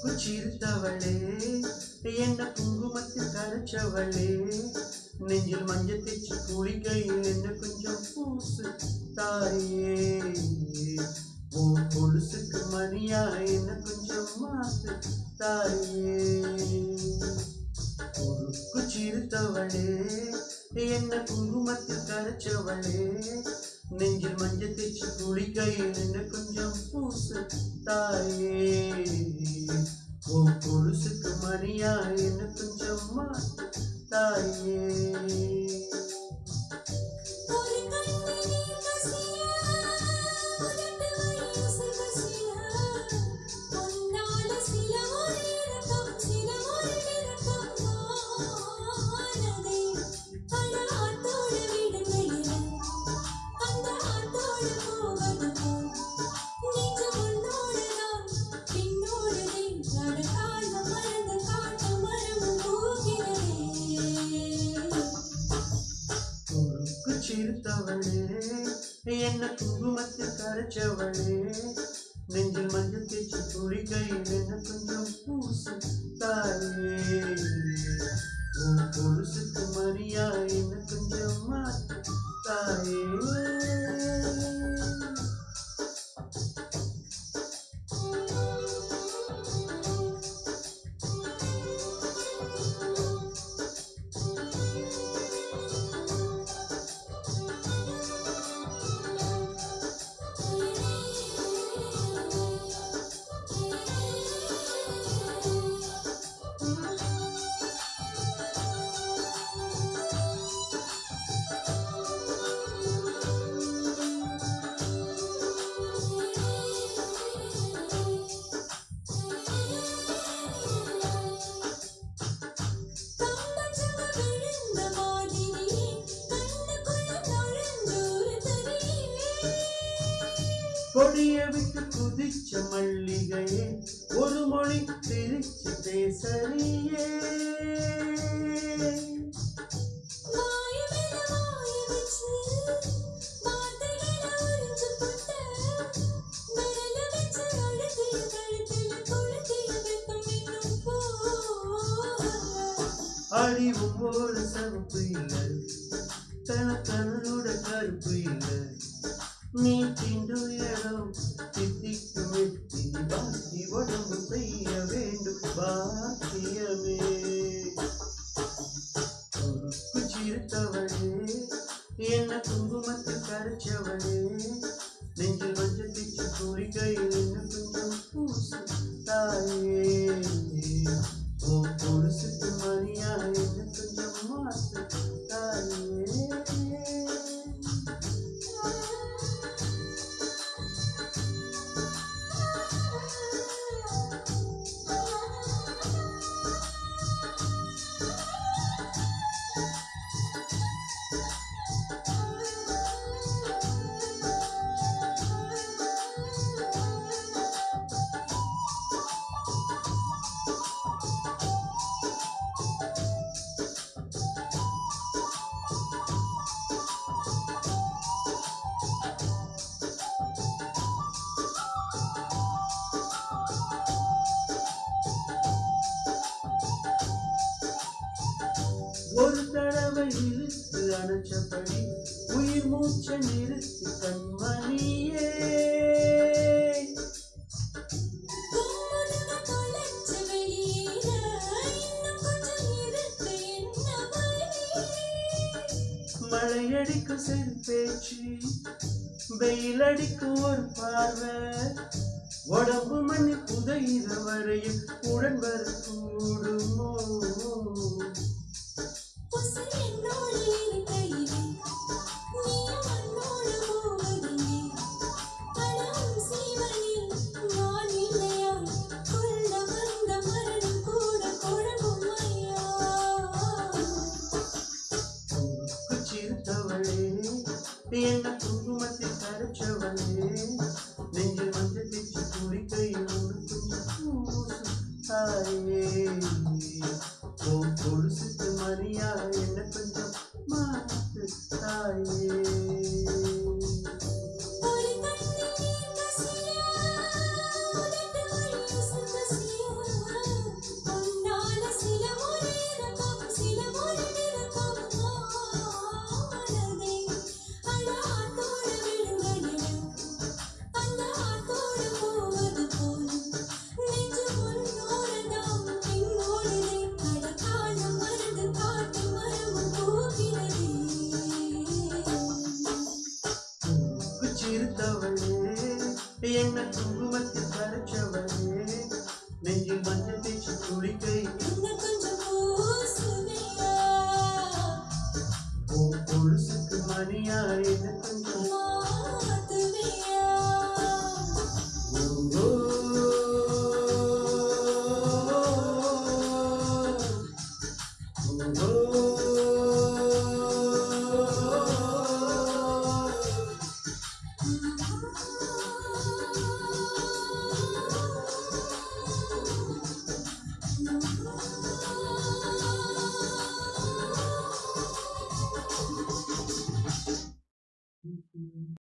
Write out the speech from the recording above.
குச்சிருத்தவளே என்ன குங்குமத்தில் கரைச்சவளே நெஞ்சில் மஞ்சள் தேய்ச்சி குளிக்கையில் என்ன கொஞ்சம் பூசு தாயே ஓ கொலுசுக்கு மணியா என்ன கொஞ்சம் மாசு தாயே ஒரு குச்சிருத்தவளே என்ன குங்குமத்தில் கரைச்சவளே நெஞ்சில் மஞ்சள் தேய்ச்சி குளிக்கையில் என்ன கொஞ்சம் பூசு தாயே ஓ கொலுசுக்கு மணியா என்ன கொஞ்சம் மாசு தாயே சிறுத்தவளே என்ன குங்குமத்தில் கரைச்சவளே நெஞ்சில் மஞ்சள் தேய்ச்சி குளிக்கையில் என்ன கொஞ்சம் பூசு தாயே உன் கொலுசுக்கு மணியா என்ன கொஞ்சம் மாற்று தாயே கொடிய விட்டு குதிச்ச மல்லிகையே ஒரு மொழி பிரிச்சு பேசறியே அடிவும் ஒரு சவுப்பு இல்லை தனோட கருப்பு இல்லை நீ திண்டும் இடம் தித்திக்கு மெத்தி பாக்கி உடம்பு செய்ய வேண்டும் பாக்கியமே குச்சிருத்தவளே என்ன குங்குமத்தில் கரைச்சவளே நெஞ்சில் மஞ்சள் தேய்ச்சி குளிக்கையில் என்ன கொஞ்சம் பூசு தாயே ஓ கொலுசுக்கு மணியா என்ன கொஞ்சம் மாசு தாயே ஒரு தடவை இழுத்து அணைச்சபடி உயிர் மூச்ச நிறுத்து கண்மணியே மழையடிக்கும் செல் பேச்சு வெயிலடிக்கும் ஒரு பார்வை உடம்பு மண்ணி புதையிற வரையில் உடன் வர கூடுமோ என்ன குங்குமத்தில் கரைச்சவளே நெஞ்சில் மஞ்சள் தேய்ச்சி குளிக்கையில் கொஞ்சம் பூசு தாயே ஓ கொலுசு கொஞ்சம் மாத்துவியா ஓ, ஓ, ஓ, ஓ.